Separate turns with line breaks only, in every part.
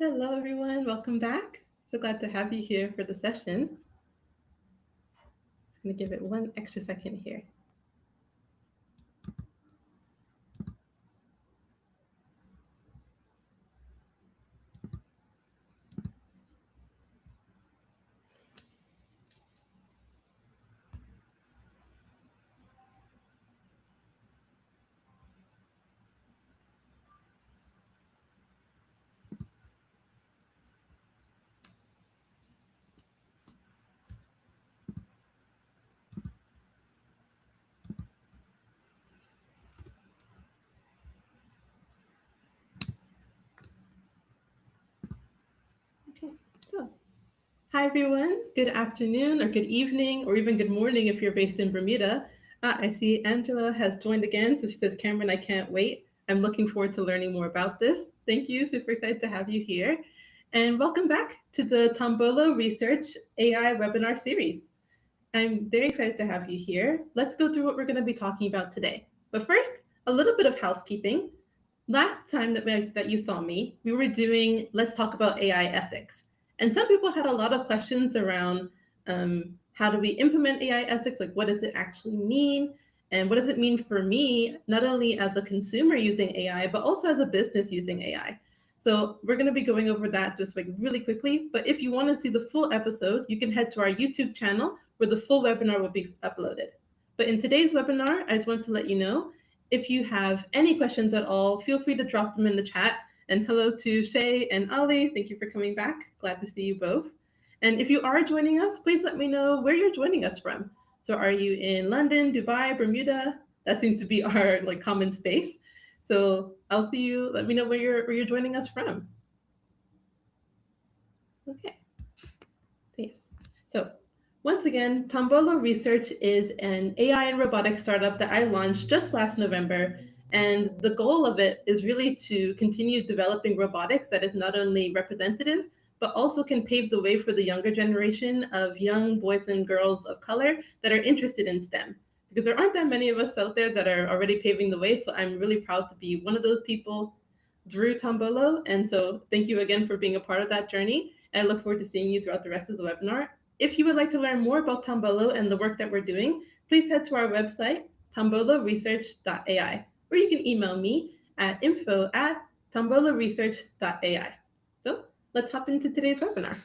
Hello, everyone. Welcome back. So glad to have you here for the session. Just going to give it one extra second here. Okay, so hi, everyone. Good afternoon or good evening or even good morning if you're based in Bermuda. I see Angela has joined again. So she says, Cameron, I can't wait. I'm looking forward to learning more about this. Thank you. Super excited to have you here. And welcome back to the Tombolo Research AI webinar series. I'm very excited to have you here. Let's go through what we're going to be talking about today. But first, a little bit of housekeeping. Last time that you saw me, we were doing Let's Talk About AI Ethics. And some people had a lot of questions around how do we implement AI ethics? Like, what does it actually mean? And what does it mean for me, not only as a consumer using AI, but also as a business using AI? So we're going to be going over that just like really quickly. But if you want to see the full episode, you can head to our YouTube channel where the full webinar will be uploaded. But in today's webinar, I just want to let you know, if you have any questions at all, feel free to drop them in the chat. And hello to Shay and Ali. Thank you for coming back. Glad to see you both. And if you are joining us, please let me know where you're joining us from. So are you in London, Dubai, Bermuda? That seems to be our like common space. So I'll see you. Let me know where you're joining us from. Okay. Thanks. So once again, Tombolo Research is an AI and robotics startup that I launched just last November. And the goal of it is really to continue developing robotics that is not only representative, but also can pave the way for the younger generation of young boys and girls of color that are interested in STEM. Because there aren't that many of us out there that are already paving the way. So I'm really proud to be one of those people through Tombolo. And so thank you again for being a part of that journey. And I look forward to seeing you throughout the rest of the webinar. If you would like to learn more about Tombolo and the work that we're doing, please head to our website, tomboloresearch.ai, or you can email me at info@tomboloresearch.ai. So let's hop into today's webinar.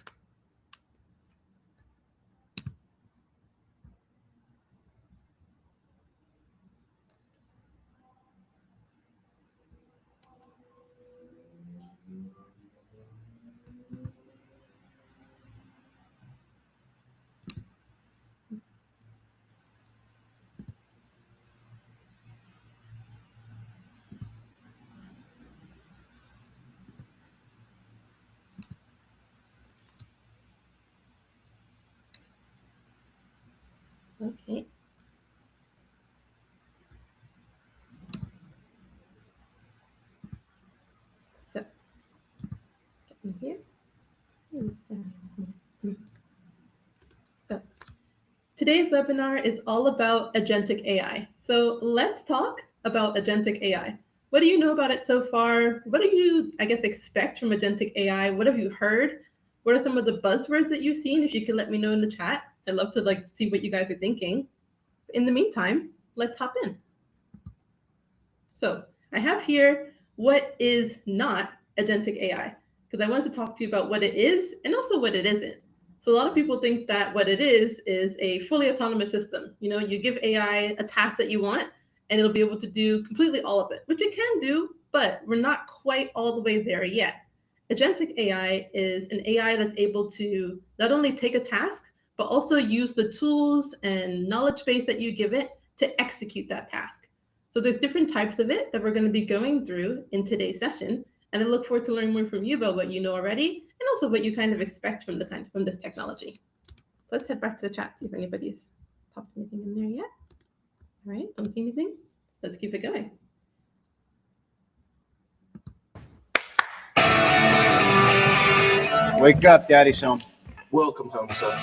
Okay. So, let's get in here. So, today's webinar is all about Agentic AI. So let's talk about Agentic AI. What do you know about it so far? What do you, I guess, expect from Agentic AI? What have you heard? What are some of the buzzwords that you've seen? If you could let me know in the chat, I'd love to see what you guys are thinking. In the meantime, let's hop in. So I have here what is not Agentic AI, because I want to talk to you about what it is and also what it isn't. So a lot of people think that what it is a fully autonomous system. You know, you give AI a task that you want, and it'll be able to do completely all of it, which it can do, but we're not quite all the way there yet. Agentic AI is an AI that's able to not only take a task, but also use the tools and knowledge base that you give it to execute that task. So there's different types of it that we're going to be going through in today's session. And I look forward to learning more from you about what you know already, and also what you kind of expect from this technology. Let's head back to the chat, see if anybody's popped anything in there yet. All right, don't see anything. Let's keep it going.
Wake up, Daddy's home.
Welcome home, sir.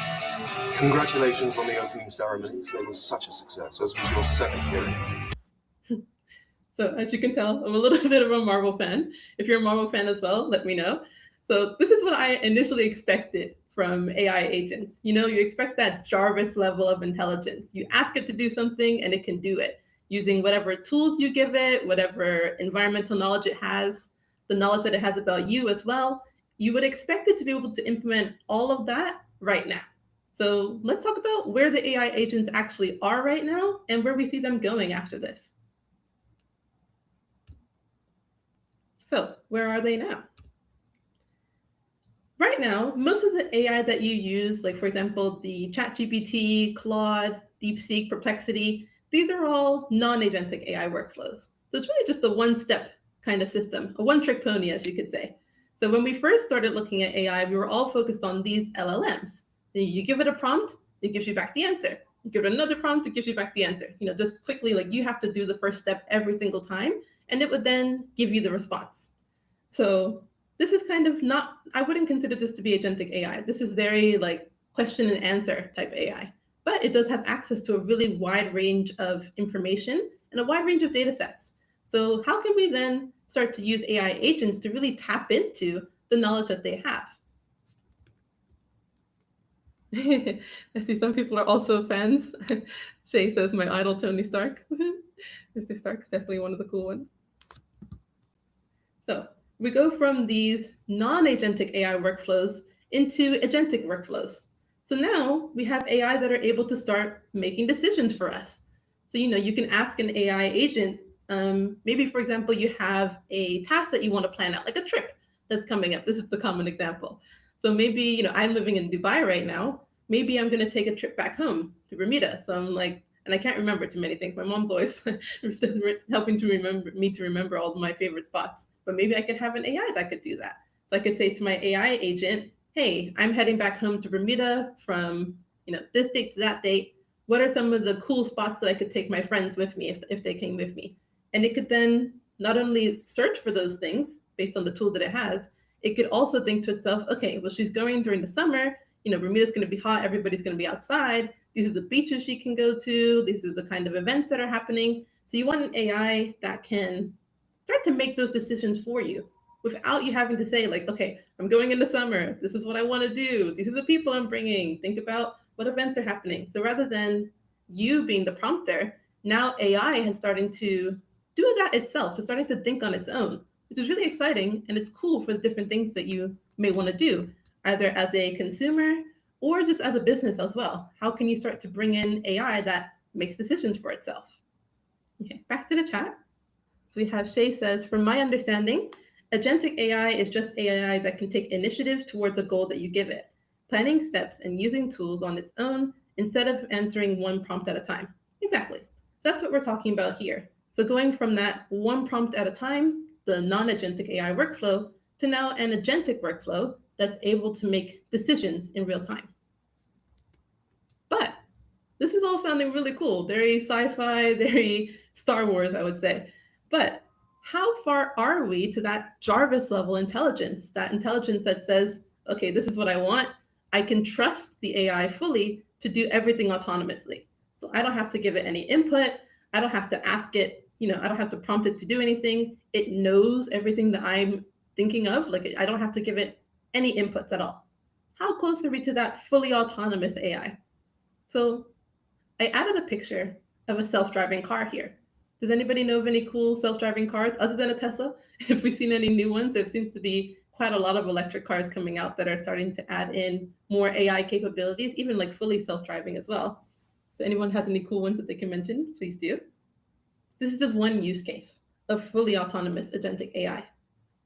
Congratulations on the opening ceremonies. They were such a success, as was your Senate hearing.
So as you can tell, I'm a little bit of a Marvel fan. If you're a Marvel fan as well, let me know. So this is what I initially expected from AI agents. You expect that Jarvis level of intelligence. You ask it to do something and it can do it using whatever tools you give it, whatever environmental knowledge it has, the knowledge that it has about you as well. You would expect it to be able to implement all of that right now. So let's talk about where the AI agents actually are right now and where we see them going after this. So where are they now? Right now, most of the AI that you use, like for example, the ChatGPT, Claude, DeepSeek, Perplexity, these are all non-agentic AI workflows. So it's really just a one-step kind of system, a one-trick pony, as you could say. So when we first started looking at AI, we were all focused on these LLMs. You give it a prompt, it gives you back the answer. You give it another prompt, it gives you back the answer. Just quickly, like you have to do the first step every single time, and it would then give you the response. So this is kind of not, I wouldn't consider this to be agentic AI. This is very like question and answer type AI, but it does have access to a really wide range of information and a wide range of data sets. So how can we then start to use AI agents to really tap into the knowledge that they have? I see some people are also fans. Shay says, my idol, Tony Stark. Mr. Stark's definitely one of the cool ones. So we go from these non-agentic AI workflows into agentic workflows. So now we have AI that are able to start making decisions for us. So you can ask an AI agent, maybe for example, you have a task that you want to plan out, like a trip that's coming up. This is the common example. So maybe I'm living in Dubai right now. Maybe I'm going to take a trip back home to Bermuda. So I'm like, and I can't remember too many things. My mom's always helping to remember all of my favorite spots. But maybe I could have an AI that could do that. So I could say to my AI agent, hey, I'm heading back home to Bermuda from this date to that date. What are some of the cool spots that I could take my friends with me if they came with me? And it could then not only search for those things based on the tool that it has, it could also think to itself, okay, well, she's going during the summer, Bermuda's going to be hot, everybody's going to be outside. These are the beaches she can go to. These are the kind of events that are happening. So you want an AI that can start to make those decisions for you without you having to say like, okay, I'm going in the summer. This is what I want to do. These are the people I'm bringing. Think about what events are happening. So rather than you being the prompter, now AI has started to do that itself. So starting to think on its own, which is really exciting. And it's cool for the different things that you may want to do, either as a consumer or just as a business as well. How can you start to bring in AI that makes decisions for itself? Okay, back to the chat. So we have Shay says, from my understanding, agentic AI is just AI that can take initiative towards a goal that you give it, planning steps and using tools on its own instead of answering one prompt at a time. Exactly. That's what we're talking about here. So going from that one prompt at a time, the non-agentic AI workflow, to now an agentic workflow that's able to make decisions in real time. But this is all sounding really cool, very sci-fi, very Star Wars, I would say. But how far are we to that Jarvis level intelligence, that intelligence that says, okay, this is what I want. I can trust the AI fully to do everything autonomously. So I don't have to give it any input. I don't have to ask it, I don't have to prompt it to do anything. It knows everything that I'm thinking of. Like I don't have to give it any inputs at all. How close are we to that fully autonomous AI? So I added a picture of a self-driving car here. Does anybody know of any cool self-driving cars other than a Tesla? If we've seen any new ones, there seems to be quite a lot of electric cars coming out that are starting to add in more AI capabilities, even like fully self-driving as well. So anyone has any cool ones that they can mention, please do. This is just one use case of fully autonomous agentic AI.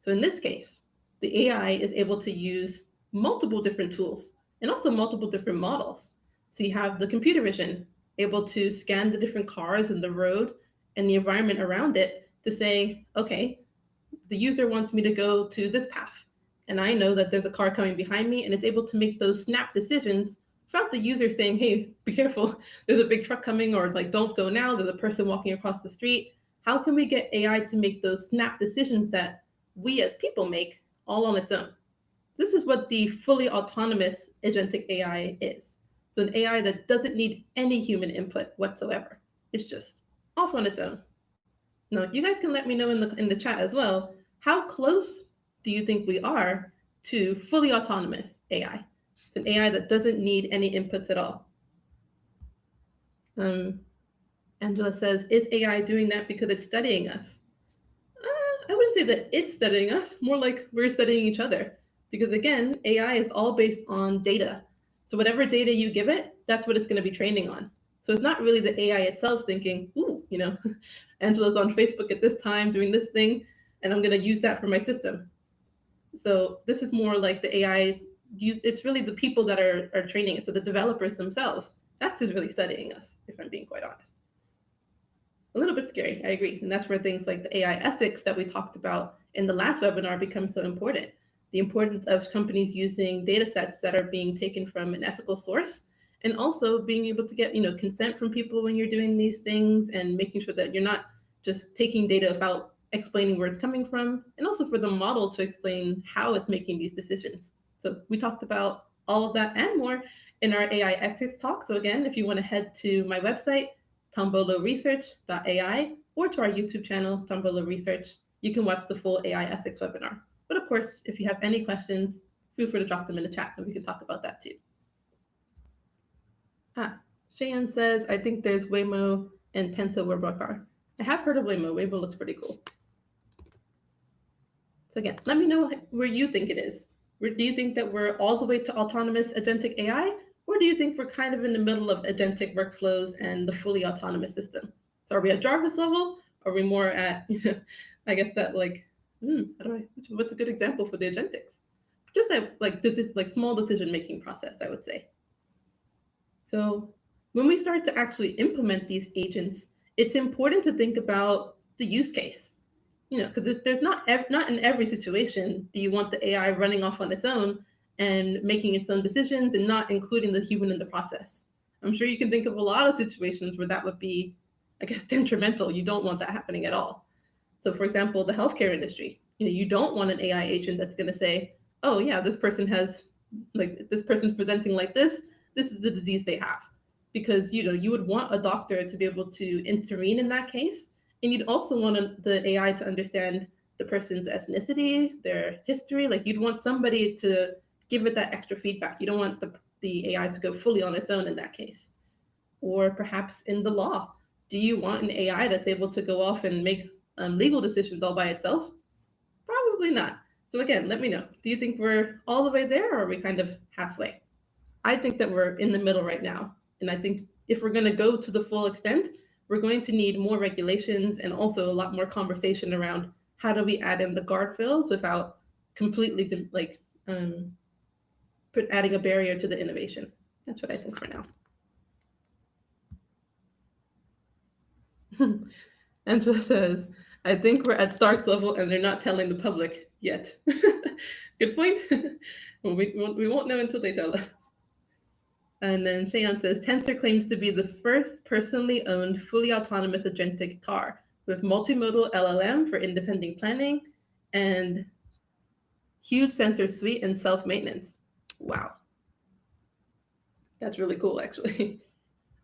So in this case, the AI is able to use multiple different tools and also multiple different models. So you have the computer vision able to scan the different cars and the road and the environment around it to say, okay, the user wants me to go to this path. And I know that there's a car coming behind me, and it's able to make those snap decisions without the user saying, hey, be careful, there's a big truck coming, or like, don't go now, there's a person walking across the street. How can we get AI to make those snap decisions that we as people make all on its own? This is what the fully autonomous agentic AI is. So an AI that doesn't need any human input whatsoever. It's just off on its own. Now, you guys can let me know in the chat as well, how close do you think we are to fully autonomous AI. It's an AI that doesn't need any inputs at all. Angela says, is AI doing that because it's studying us? I wouldn't say that it's studying us, more like we're studying each other. Because again, AI is all based on data. So whatever data you give it, that's what it's going to be training on. So it's not really the AI itself thinking, ooh, Angela's on Facebook at this time doing this thing, and I'm going to use that for my system. So this is more like the AI, it's really the people that are training it. So the developers themselves, that's who's really studying us, if I'm being quite honest. A little bit scary, I agree. And that's where things like the AI ethics that we talked about in the last webinar become so important. The importance of companies using data sets that are being taken from an ethical source, and also being able to get consent from people when you're doing these things, and making sure that you're not just taking data without explaining where it's coming from, and also for the model to explain how it's making these decisions. So we talked about all of that and more in our AI ethics talk. So again, if you want to head to my website, tomboloresearch.ai, or to our YouTube channel, Tombolo Research, you can watch the full AI ethics webinar. But of course, if you have any questions, feel free to drop them in the chat and we can talk about that too. Cheyenne says, I think there's Waymo and Tensa Webrocker. I have heard of Waymo. Waymo looks pretty cool. So again, let me know where you think it is. Do you think that we're all the way to autonomous agentic AI? Or do you think we're kind of in the middle of agentic workflows and the fully autonomous system? So are we at Jarvis level? Or are we more at, I guess that what's a good example for the agentics? Just this is like small decision-making process, I would say. So when we start to actually implement these agents, it's important to think about the use case. Because there's not in every situation do you want the AI running off on its own and making its own decisions and not including the human in the process. I'm sure you can think of a lot of situations where that would be, I guess, detrimental. You don't want that happening at all. So for example, the healthcare industry, you don't want an AI agent that's going to say, oh yeah, this person has, this person's presenting like this is the disease they have. Because, you would want a doctor to be able to intervene in that case. And you'd also want the AI to understand the person's ethnicity, their history. You'd want somebody to give it that extra feedback. You don't want the AI to go fully on its own in that case. Or perhaps in the law, do you want an AI that's able to go off and make legal decisions all by itself? Probably not. So again, let me know. Do you think we're all the way there, or are we kind of halfway? I think that we're in the middle right now. And I think if we're going to go to the full extent, we're going to need more regulations and also a lot more conversation around how do we add in the guardrails without completely adding a barrier to the innovation. That's what I think for now. Angela says, I think we're at Stark's level and they're not telling the public yet. Good point. Well, we won't know until they tell us. And then Cheyenne says, Tensor claims to be the first personally owned, fully autonomous agentic car with multimodal LLM for independent planning and huge sensor suite and self-maintenance. Wow. That's really cool, actually.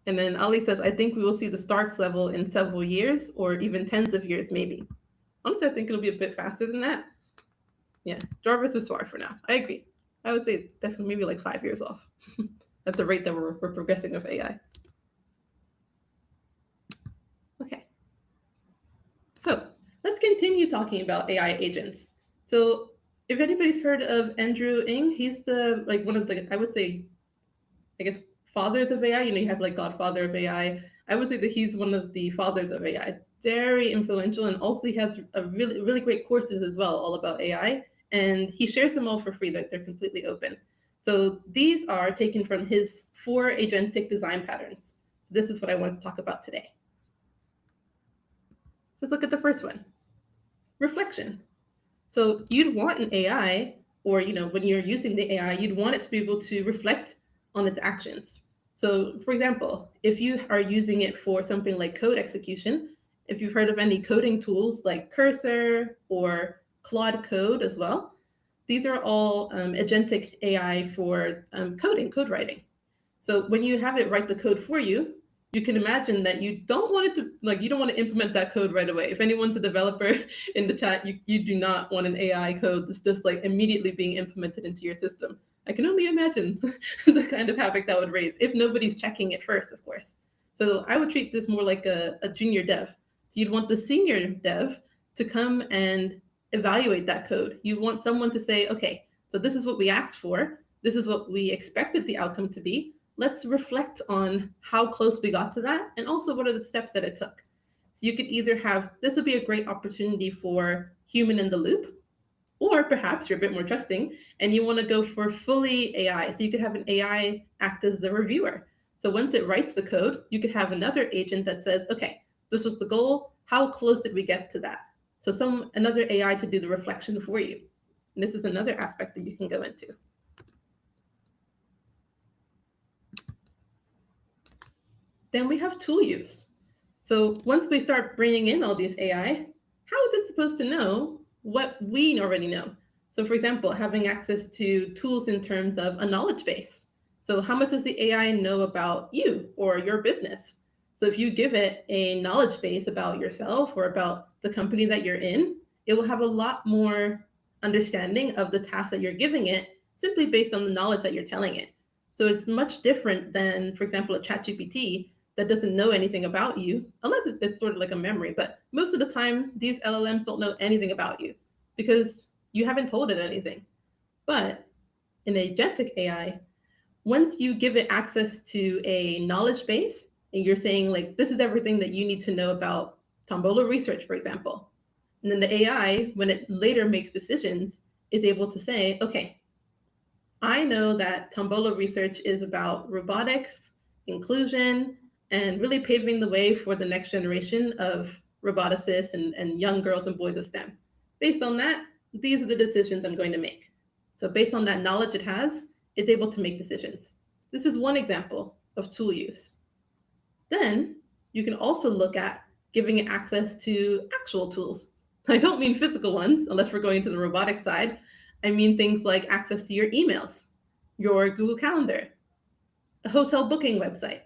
And then Ali says, I think we will see the Starks level in several years or even tens of years, maybe. Honestly, I think it'll be a bit faster than that. Yeah, Jarvis is far for now. I agree. I would say definitely maybe like 5 years off. At the rate that we're progressing with AI. Okay. So let's continue talking about AI agents. So if anybody's heard of Andrew Ng, he's the one of the, I would say, I guess, fathers of AI. You have Godfather of AI. I would say that he's one of the fathers of AI. Very influential, and also he has a really great courses as well, all about AI. And he shares them all for free. They're completely open. So these are taken from his 4 agentic design patterns. So this is what I want to talk about today. Let's look at the first one, reflection. So you'd want an AI, or when you're using the AI, you'd want it to be able to reflect on its actions. So for example, if you are using it for something like code execution, if you've heard of any coding tools like Cursor or Claude Code as well, these are all agentic AI for code writing. So when you have it write the code for you, you can imagine that you don't want it to, like, you don't want to implement that code right away. If anyone's a developer in the chat, you do not want an AI code that's just like immediately being implemented into your system. I can only imagine the kind of havoc that would raise if nobody's checking it first, of course. So I would treat this more like a junior dev. So you'd want the senior dev to come and evaluate that code. You want someone to say, okay, so this is what we asked for. This is what we expected the outcome to be. Let's reflect on how close we got to that, and also what are the steps that it took. So you could either have, this would be a great opportunity for human in the loop, or perhaps you're a bit more trusting and you want to go for fully AI. So you could have an AI act as the reviewer. So once it writes the code, you could have another agent that says, okay, this was the goal. How close did we get to that? So another AI to do the reflection for you. And this is another aspect that you can go into. Then we have tool use. So once we start bringing in all these AI, how is it supposed to know what we already know? So for example, having access to tools in terms of a knowledge base. So how much does the AI know about you or your business? So if you give it a knowledge base about yourself or about the company that you're in, it will have a lot more understanding of the task that you're giving it simply based on the knowledge that you're telling it. So it's much different than, for example, a ChatGPT that doesn't know anything about you, unless it's sort of like a memory. But most of the time, these LLMs don't know anything about you because you haven't told it anything. But in Agentic AI, once you give it access to a knowledge base, and you're saying, like, this is everything that you need to know about Tombolo Research, for example. And then the AI, when it later makes decisions, is able to say, okay, I know that Tombolo Research is about robotics, inclusion, and really paving the way for the next generation of roboticists and young girls and boys of STEM. Based on that, these are the decisions I'm going to make. So based on that knowledge it has, it's able to make decisions. This is one example of tool use. Then you can also look at giving it access to actual tools. I don't mean physical ones, unless we're going to the robotic side. I mean things like access to your emails, your Google Calendar, a hotel booking website,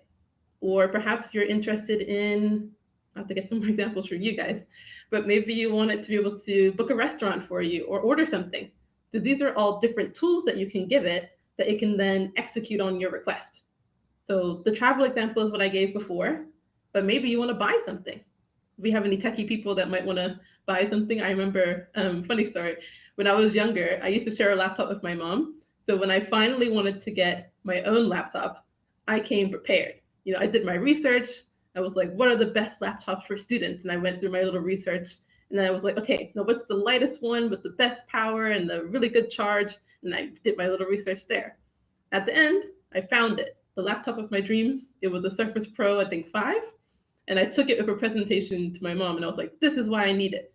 or perhaps you're interested in, I have to get some more examples for you guys, but maybe you want it to be able to book a restaurant for you or order something. So these are all different tools that you can give it that it can then execute on your request. So the travel example is what I gave before, but maybe you want to buy something. If we have any techie people that might want to buy something, I remember, funny story, when I was younger, I used to share a laptop with my mom. So when I finally wanted to get my own laptop, I came prepared. I did my research. I was like, what are the best laptops for students? And I went through my little research. And then I was like, okay, now what's the lightest one with the best power and the really good charge? And I did my little research there. At the end, I found it. The laptop of my dreams. It was a Surface Pro, I think 5. And I took it for a presentation to my mom. And I was like, this is why I need it.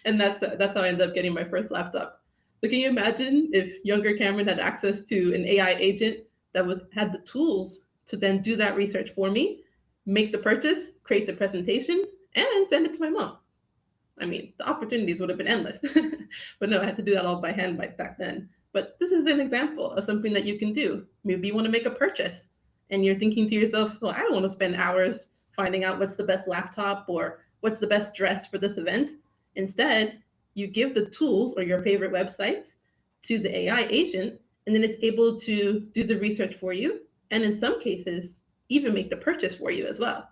And that's how I ended up getting my first laptop. But can you imagine if younger Kameron had access to an AI agent that had the tools to then do that research for me, make the purchase, create the presentation, and send it to my mom? I mean, the opportunities would have been endless. But no, I had to do that all by hand back then. But this is an example of something that you can do. Maybe you want to make a purchase and you're thinking to yourself, well, I don't want to spend hours finding out what's the best laptop or what's the best dress for this event. Instead, you give the tools or your favorite websites to the AI agent, and then it's able to do the research for you. And in some cases, even make the purchase for you as well.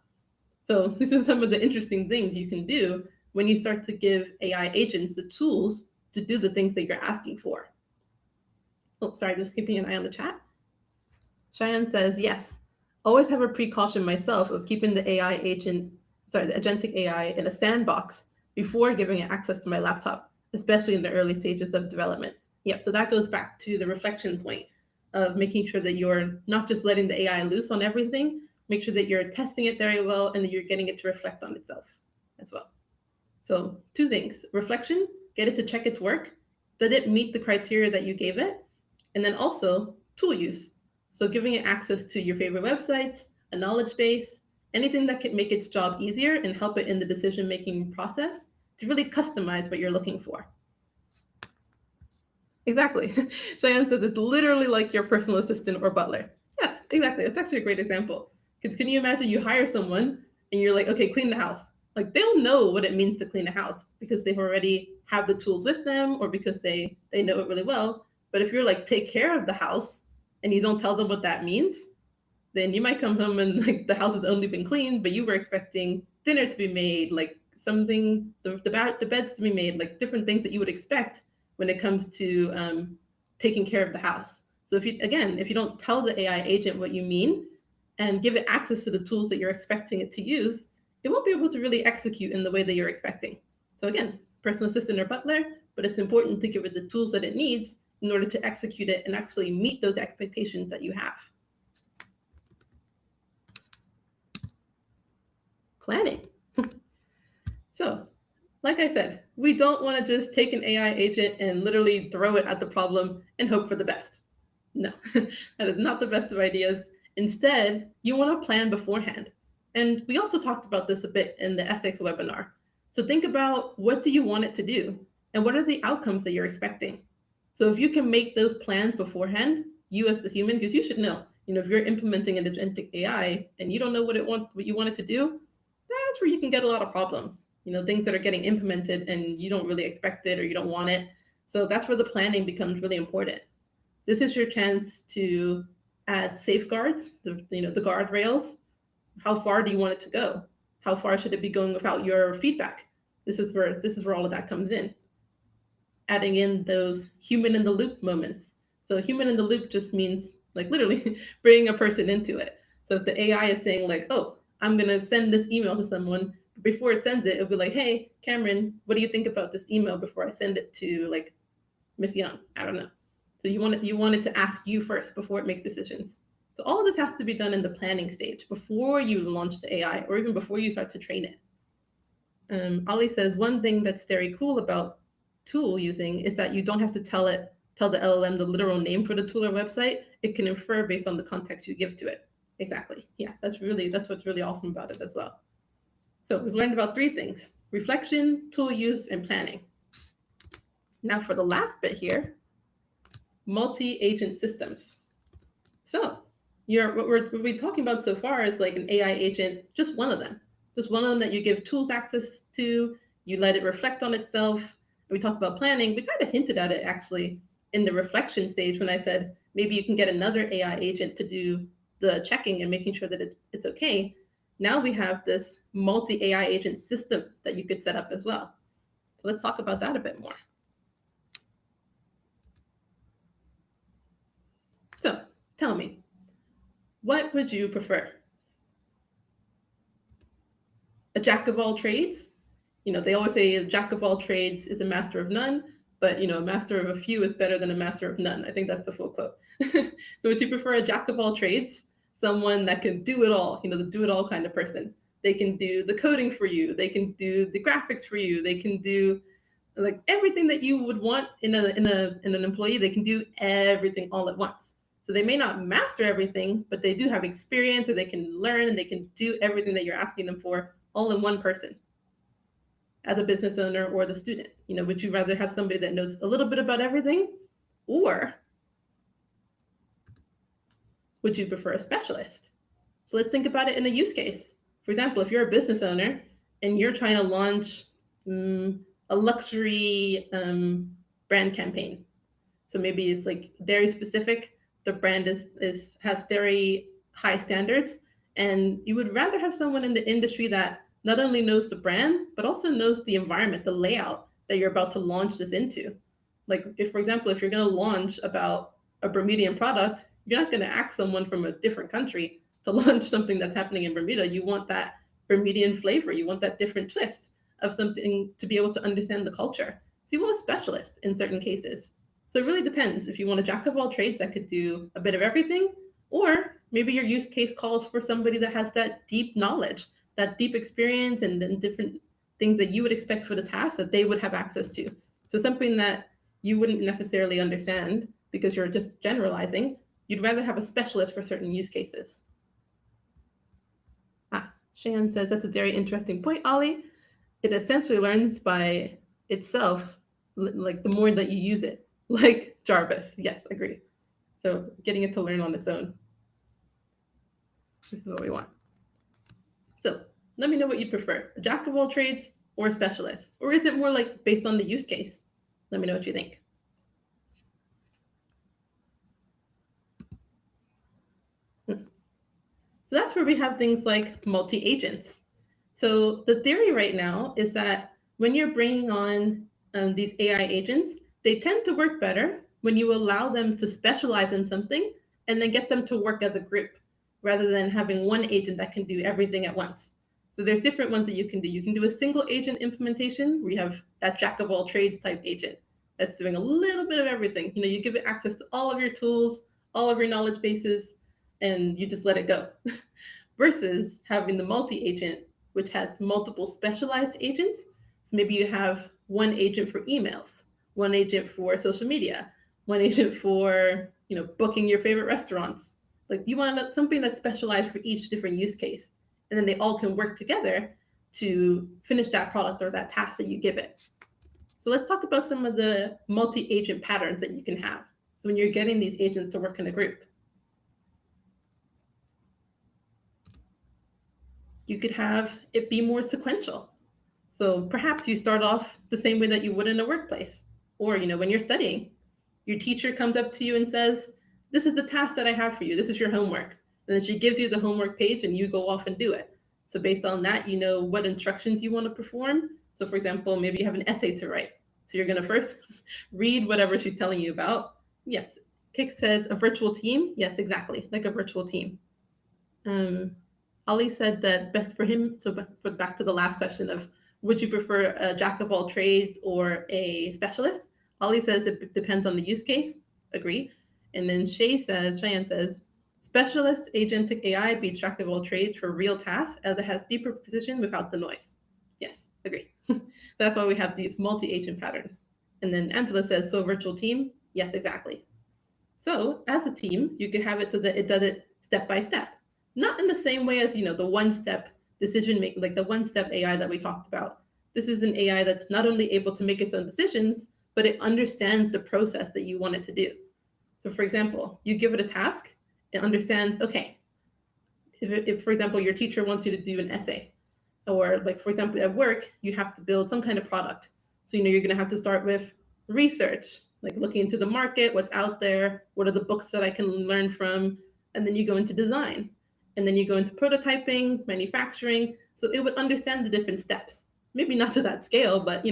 So this is some of the interesting things you can do when you start to give AI agents the tools to do the things that you're asking for. Oh, sorry, just keeping an eye on the chat. Cheyenne says, yes, always have a precaution myself of keeping the the agentic AI in a sandbox before giving it access to my laptop, especially in the early stages of development. Yep, so that goes back to the reflection point of making sure that you're not just letting the AI loose on everything, make sure that you're testing it very well and that you're getting it to reflect on itself as well. So 2 things, reflection, get it to check its work. Did it meet the criteria that you gave it? And then also tool use. So giving it access to your favorite websites, a knowledge base, anything that can make its job easier and help it in the decision-making process to really customize what you're looking for. Exactly. Cheyenne says it's literally like your personal assistant or butler. Yes, exactly. That's actually a great example. Can you imagine you hire someone and you're like, okay, clean the house. Like they'll know what it means to clean a house because they've already have the tools with them or because they know it really well. But if you're like, take care of the house and you don't tell them what that means, then you might come home and like the house has only been cleaned, but you were expecting dinner to be made, like something, the beds to be made, like different things that you would expect when it comes to taking care of the house. So if you don't tell the AI agent what you mean and give it access to the tools that you're expecting it to use, it won't be able to really execute in the way that you're expecting. So again, personal assistant or butler, but it's important to give it the tools that it needs in order to execute it and actually meet those expectations that you have. Planning. So, like I said, we don't want to just take an AI agent and literally throw it at the problem and hope for the best. No, that is not the best of ideas. Instead, you want to plan beforehand. And we also talked about this a bit in the ethics webinar. So think about, what do you want it to do? And what are the outcomes that you're expecting? So if you can make those plans beforehand, you as the human, because you should know, if you're implementing an agentic AI and you don't know what you want it to do, that's where you can get a lot of problems. Things that are getting implemented and you don't really expect it or you don't want it. So that's where the planning becomes really important. This is your chance to add safeguards, the guardrails. How far do you want it to go? How far should it be going without your feedback? This is where all of that comes in. Adding in those human in the loop moments. So human in the loop just means like literally bringing a person into it. So if the AI is saying like, oh, I'm going to send this email to someone, before it sends it, it'll be like, hey, Cameron, what do you think about this email before I send it to like Miss Young? I don't know. So you want it to ask you first before it makes decisions. So all of this has to be done in the planning stage before you launch the AI or even before you start to train it. Ali says, one thing that's very cool about tool using is that you don't have to tell the LLM the literal name for the tool or website. It can infer based on the context you give to it. Exactly. Yeah, that's what's really awesome about it as well. So we've learned about 3 things: reflection, tool use, and planning. Now for the last bit here, multi-agent systems. So what we're talking about so far is like an AI agent, just one of them that you give tools access to, you let it reflect on itself. We talked about planning. We kind of hinted at it actually in the reflection stage when I said maybe you can get another AI agent to do the checking and making sure that it's okay. Now we have this multi-AI agent system that you could set up as well. So let's talk about that a bit more. So tell me, what would you prefer? A jack of all trades? They always say a jack of all trades is a master of none, but a master of a few is better than a master of none. I think that's the full quote. So would you prefer a jack of all trades? Someone that can do it all, the do it all kind of person. They can do the coding for you. They can do the graphics for you. They can do like everything that you would want in an employee. They can do everything all at once. So they may not master everything, but they do have experience, or they can learn and they can do everything that you're asking them for all in one person. As a business owner or the student, would you rather have somebody that knows a little bit about everything, or would you prefer a specialist? So let's think about it in a use case. For example, if you're a business owner and you're trying to launch a luxury brand campaign, so maybe it's like very specific. The brand has very high standards, and you would rather have someone in the industry that not only knows the brand, but also knows the environment, the layout that you're about to launch this into. Like if, for example, if you're going to launch about a Bermudian product, you're not going to ask someone from a different country to launch something that's happening in Bermuda. You want that Bermudian flavor. You want that different twist of something to be able to understand the culture. So you want a specialist in certain cases. So it really depends if you want a jack of all trades that could do a bit of everything, or maybe your use case calls for somebody that has that deep knowledge, that deep experience, and then different things that you would expect for the task that they would have access to. So something that you wouldn't necessarily understand because you're just generalizing, you'd rather have a specialist for certain use cases. Shan says, that's a very interesting point, Ollie. It essentially learns by itself, like the more that you use it, like Jarvis. Yes, agree. So getting it to learn on its own. This is what we want. So let me know what you prefer, a jack of all trades or a specialist? Or is it more like based on the use case? Let me know what you think. So that's where we have things like multi-agents. So the theory right now is that when you're bringing on these AI agents, they tend to work better when you allow them to specialize in something and then get them to work as a group rather than having one agent that can do everything at once. So there's different ones that you can do. You can do a single agent implementation where you have that jack of all trades type agent that's doing a little bit of everything. You give it access to all of your tools, all of your knowledge bases, and you just let it go. Versus having the multi-agent, which has multiple specialized agents. So maybe you have one agent for emails, one agent for social media, one agent for booking your favorite restaurants. Like you want something that's specialized for each different use case, and then they all can work together to finish that product or that task that you give it. So let's talk about some of the multi-agent patterns that you can have. So when you're getting these agents to work in a group, you could have it be more sequential. So perhaps you start off the same way that you would in a workplace. Or, when you're studying, your teacher comes up to you and says, this is the task that I have for you. This is your homework. And then she gives you the homework page and you go off and do it. So based on that, you know what instructions you want to perform. So for example, maybe you have an essay to write. So you're going to first read whatever she's telling you about. Yes, Kik says a virtual team. Yes, exactly, like a virtual team. Ali said that for him, so back to the last question of would you prefer a jack of all trades or a specialist? Ali says it depends on the use case. Agree. And then Cheyenne says, specialist agentic AI beats jack of all trades for real tasks as it has deeper precision without the noise. Yes, agree. That's why we have these multi-agent patterns. And then Angela says, so virtual team? Yes, exactly. So as a team, you can have it so that it does it step by step. Not in the same way as, the one-step decision making, like the one-step AI that we talked about. This is an AI that's not only able to make its own decisions, but it understands the process that you want it to do. So for example, you give it a task, it understands, okay, if for example, your teacher wants you to do an essay, or like, for example, at work, you have to build some kind of product. So, you're going to have to start with research, like looking into the market, what's out there, what are the books that I can learn from, and then you go into design, and then you go into prototyping, manufacturing. So it would understand the different steps, maybe not to that scale, but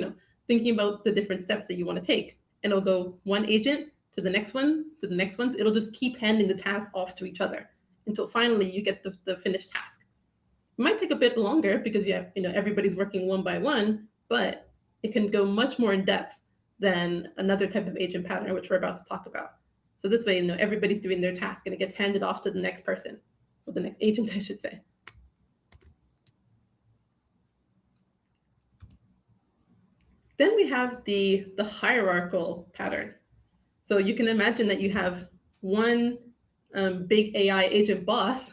thinking about the different steps that you want to take, and it'll go one agent to the next one, to the next one. It'll just keep handing the tasks off to each other until finally you get the finished task. It might take a bit longer because everybody's working one by one, but it can go much more in depth than another type of agent pattern, which we're about to talk about. So this way, everybody's doing their task and it gets handed off to the next person, or the next agent, I should say. Then we have the hierarchical pattern. So you can imagine that you have one big AI agent boss,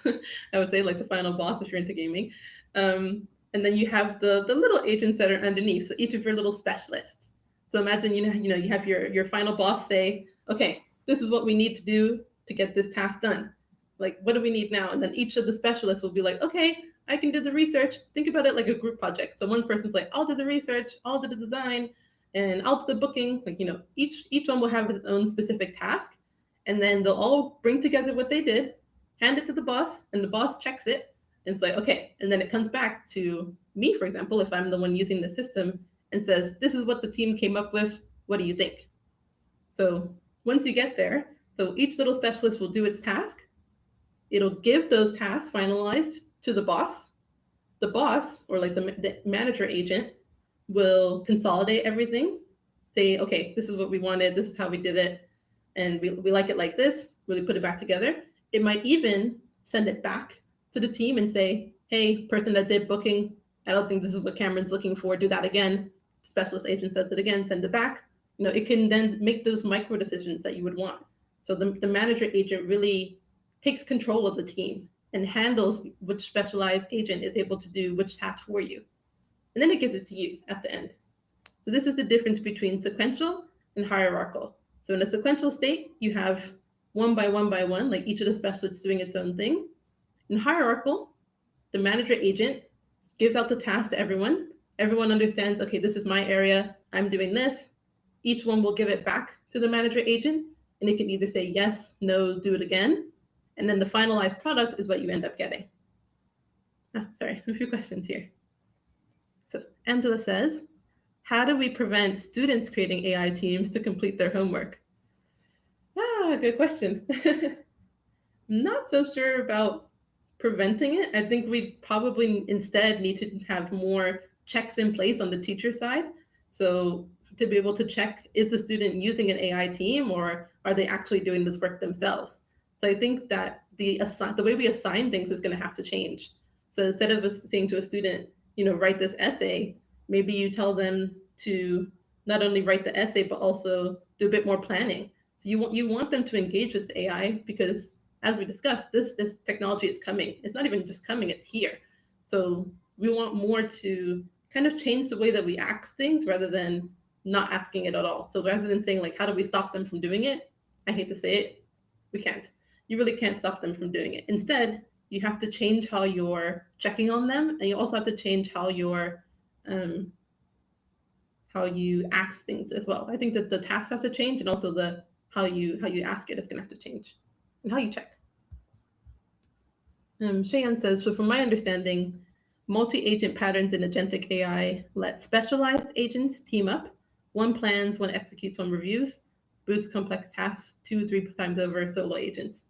I would say like the final boss if you're into gaming. And then you have the little agents that are underneath, so each of your little specialists. So imagine you have your final boss say, okay, this is what we need to do to get this task done. Like, what do we need now? And then each of the specialists will be like, okay, I can do the research. Think about it like a group project. So one person's like, I'll do the research, I'll do the design, and I'll do the booking. Like, each one will have its own specific task, and then they'll all bring together what they did, hand it to the boss, and the boss checks it, and it's like, okay, and then it comes back to me, for example, if I'm the one using the system, and says, this is what the team came up with. What do you think? So once you get there, so each little specialist will do its task. It'll give those tasks finalized to the boss. The boss, or like the manager agent, will consolidate everything, say, okay, this is what we wanted, this is how we did it, and we like it like this, really put it back together. It might even send it back to the team and say, hey, person that did booking, I don't think this is what Kameron's looking for, do that again. Specialist agent says it again, send it back. It can then make those micro decisions that you would want. So the manager agent really takes control of the team and handles which specialized agent is able to do which task for you. And then it gives it to you at the end. So this is the difference between sequential and hierarchical. So in a sequential state, you have one by one, like each of the specialists doing its own thing. In hierarchical, the manager agent gives out the task to everyone. Everyone understands, okay, this is my area, I'm doing this. Each one will give it back to the manager agent, and it can either say yes, no, do it again. And then the finalized product is what you end up getting. Sorry, a few questions here. So Angela says, how do we prevent students creating AI teams to complete their homework? Good question. Not so sure about preventing it. I think we probably instead need to have more checks in place on the teacher side. So to be able to check, is the student using an AI team or are they actually doing this work themselves? So I think that the way we assign things is going to have to change. So instead of us saying to a student, write this essay, maybe you tell them to not only write the essay, but also do a bit more planning. So you want them to engage with the AI because, as we discussed, this technology is coming. It's not even just coming, it's here. So we want more to kind of change the way that we ask things rather than not asking it at all. So rather than saying, like, how do we stop them from doing it? I hate to say it, we can't. You really can't stop them from doing it. Instead, you have to change how you're checking on them, and you also have to change how you're how you ask things as well. I think that the tasks have to change, and also the how you ask it is going to have to change, and how you check. Cheyenne says, so from my understanding, multi-agent patterns in agentic AI let specialized agents team up. One plans, one executes, one reviews, boost complex tasks 2-3 times over solo agents.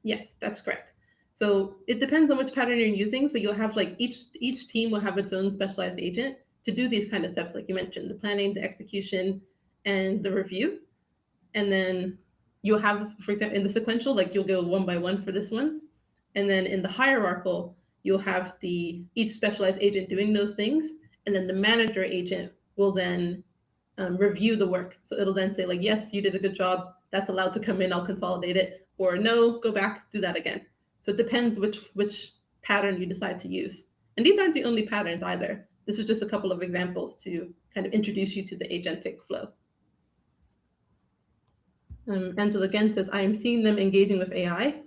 Yes, that's correct. So it depends on which pattern you're using. So you'll have like each team will have its own specialized agent to do these kind of steps, like you mentioned, the planning, the execution, and the review. And then you'll have, for example, in the sequential, like you'll go one by one for this one. And then in the hierarchical, you'll have each specialized agent doing those things. And then the manager agent will then review the work. So it'll then say like, yes, you did a good job. That's allowed to come in, I'll consolidate it. Or no, go back, do that again. So it depends which pattern you decide to use. And these aren't the only patterns either. This is just a couple of examples to kind of introduce you to the agentic flow. Angela again says, I am seeing them engaging with AI,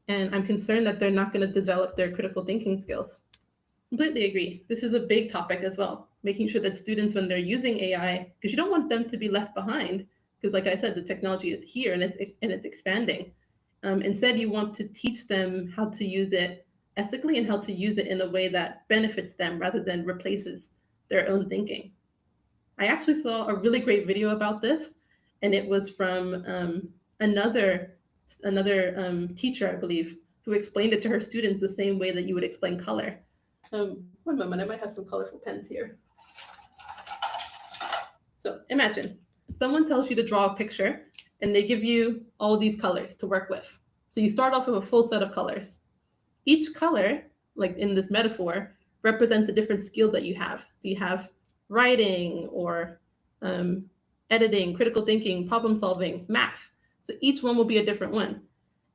and I'm concerned that they're not going to develop their critical thinking skills. Completely agree. This is a big topic as well, making sure that students, when they're using AI, because you don't want them to be left behind, because like I said, the technology is here and it's expanding. Instead, you want to teach them how to use it ethically and how to use it in a way that benefits them rather than replaces their own thinking. I actually saw a really great video about this, and it was from another teacher, I believe, who explained it to her students the same way that you would explain color. One moment, I might have some colorful pens here. So imagine someone tells you to draw a picture and they give you all these colors to work with. So you start off with a full set of colors. Each color, like in this metaphor, represents a different skill that you have. So you have writing or editing, critical thinking, problem solving, math. So each one will be a different one.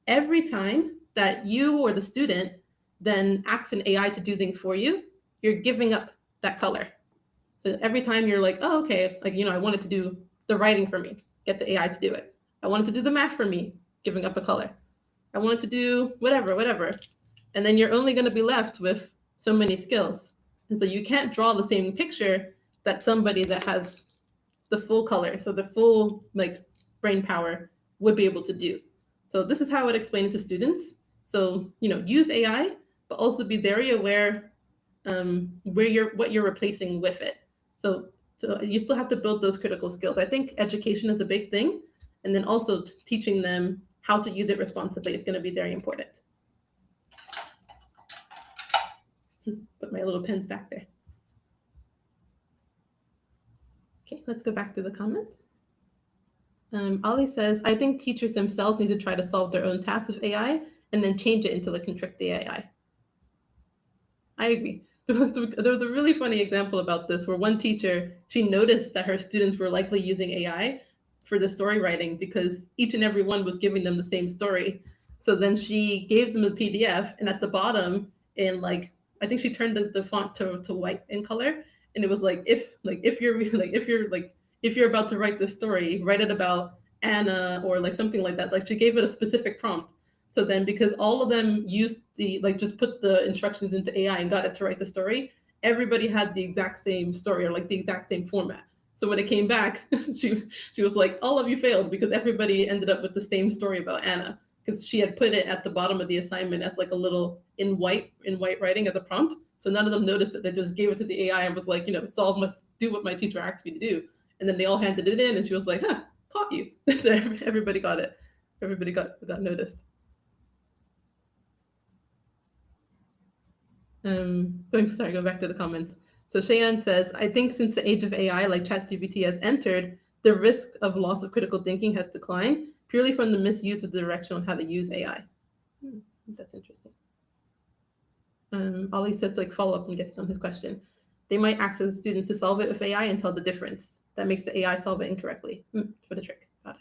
Every time that you or the student then asks an AI to do things for you, you're giving up that color. So every time you're like, oh, okay, like, I wanted to do the writing for me, get the AI to do it. I wanted to do the math for me, giving up a color. I wanted to do whatever. And then you're only going to be left with so many skills. And so you can't draw the same picture that somebody that has the full color, so the full like brain power would be able to do. So this is how I would explain it to students. So, use AI, but also be very aware what you're replacing with it. So you still have to build those critical skills. I think education is a big thing. And then also teaching them how to use it responsibly is going to be very important. Put my little pens back there. Okay, let's go back to the comments. Ollie says, I think teachers themselves need to try to solve their own tasks with AI and then change it until it can trick the AI. I agree. There was a really funny example about this where one teacher, she noticed that her students were likely using AI for the story writing because each and every one was giving them the same story. So then she gave them a PDF, and at the bottom, in I think she turned the font to white in color, and it was like if you're about to write this story, write it about Anna or something like that. She gave it a specific prompt. So then, because all of them used just put the instructions into AI and got it to write the story, everybody had the exact same story or like the exact same format. So when it came back, she was like, all of you failed because everybody ended up with the same story about Anna, because she had put it at the bottom of the assignment as like a little in white writing as a prompt. So none of them noticed it. They just gave it to the AI and was like, do what my teacher asked me to do. And then they all handed it in, and she was like, huh, caught you. So everybody got it. Everybody got noticed. Go back to the comments. So Cheyenne says, I think since the age of AI, like ChatGPT has entered, the risk of loss of critical thinking has declined purely from the misuse of the direction on how to use AI. That's interesting. Ollie says to like follow up and gets on his question. They might ask the students to solve it with AI and tell the difference. That makes the AI solve it incorrectly. For the trick. Got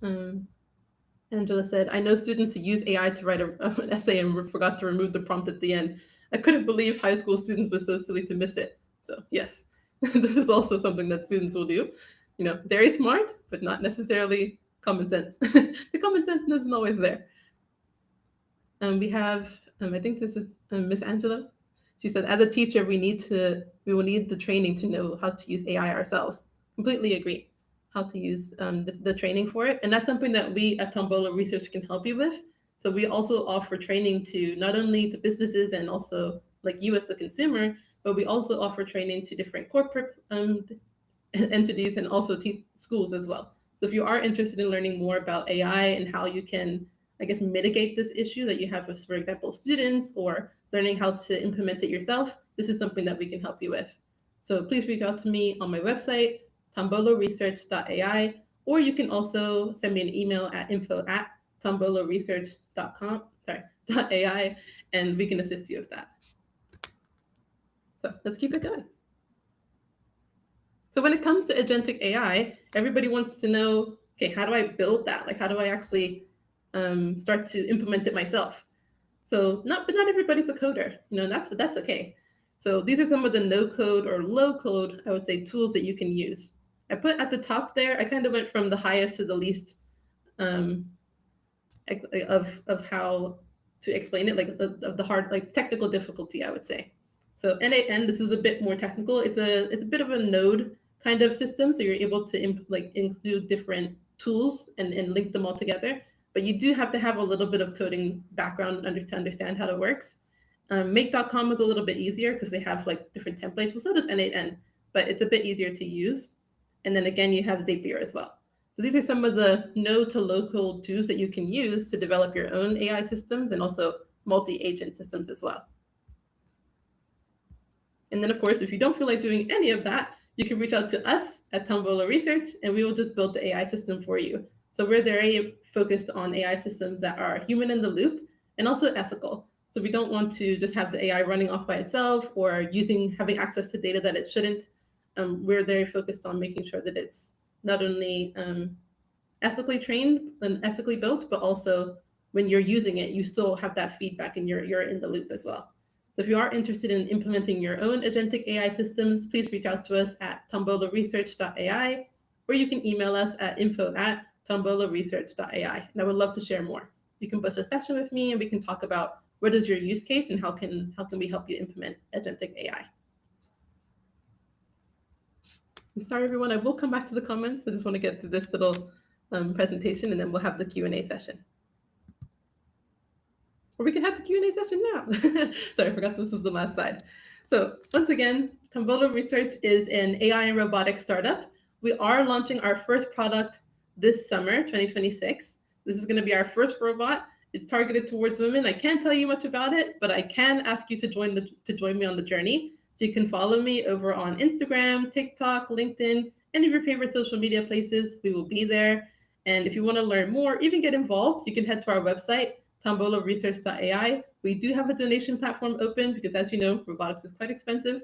it. Angela said, I know students who use AI to write an essay and forgot to remove the prompt at the end. I couldn't believe high school students were so silly to miss it. So yes, this is also something that students will do. Very smart, but not necessarily common sense. The common sense isn't always there. We have, I think this is Miss Angela. She said, as a teacher, we will need the training to know how to use AI ourselves. Completely agree. How to use the training for it. And that's something that we at Tombolo Research can help you with. So we also offer training to not only to businesses and also like you as the consumer, but we also offer training to different corporate entities and also schools as well. So if you are interested in learning more about AI and how you can, I guess, mitigate this issue that you have with, for example, students, or learning how to implement it yourself, this is something that we can help you with. So please reach out to me on my website, tomboloresearch.ai, or you can also send me an email at info@tomboloresearch.ai, and we can assist you with that. So let's keep it going. So when it comes to agentic AI, everybody wants to know, okay, how do I build that? Like, how do I actually start to implement it myself? So not everybody's a coder, that's okay. So these are some of the no code or low code, I would say, tools that you can use. I put at the top there, I kind of went from the highest to the least of how to explain it, like of the hard, like technical difficulty, I would say. So N8N, this is a bit more technical. It's a bit of a node kind of system, so you're able to include different tools and link them all together. But you do have to have a little bit of coding background to understand how it works. Make.com is a little bit easier because they have like different templates. Well, so does N8N, but it's a bit easier to use. And then again, you have Zapier as well. So these are some of the no to low code tools that you can use to develop your own AI systems and also multi-agent systems as well. And then, of course, if you don't feel like doing any of that, you can reach out to us at Tombolo Research, and we will just build the AI system for you. So we're very focused on AI systems that are human in the loop and also ethical. So we don't want to just have the AI running off by itself or having access to data that it shouldn't. We're very focused on making sure that it's not only ethically trained and ethically built, but also when you're using it, you still have that feedback and you're in the loop as well. So if you are interested in implementing your own agentic AI systems, please reach out to us at tomboloresearch.ai, or you can email us at info@tomboloresearch.ai, and I would love to share more. You can book a session with me and we can talk about what is your use case and how can we help you implement agentic AI. I'm sorry, everyone, I will come back to the comments. I just want to get to this little presentation, and then we'll have the Q&A session. Or we can have the Q&A session now. Sorry, I forgot this was the last slide. So once again, Tombolo Research is an AI and robotics startup. We are launching our first product this summer, 2026. This is going to be our first robot. It's targeted towards women. I can't tell you much about it, but I can ask you to join me on the journey. So you can follow me over on Instagram, TikTok, LinkedIn, any of your favorite social media places. We will be there. And if you want to learn more, even get involved, you can head to our website, tomboloresearch.ai. We do have a donation platform open because, as you know, robotics is quite expensive.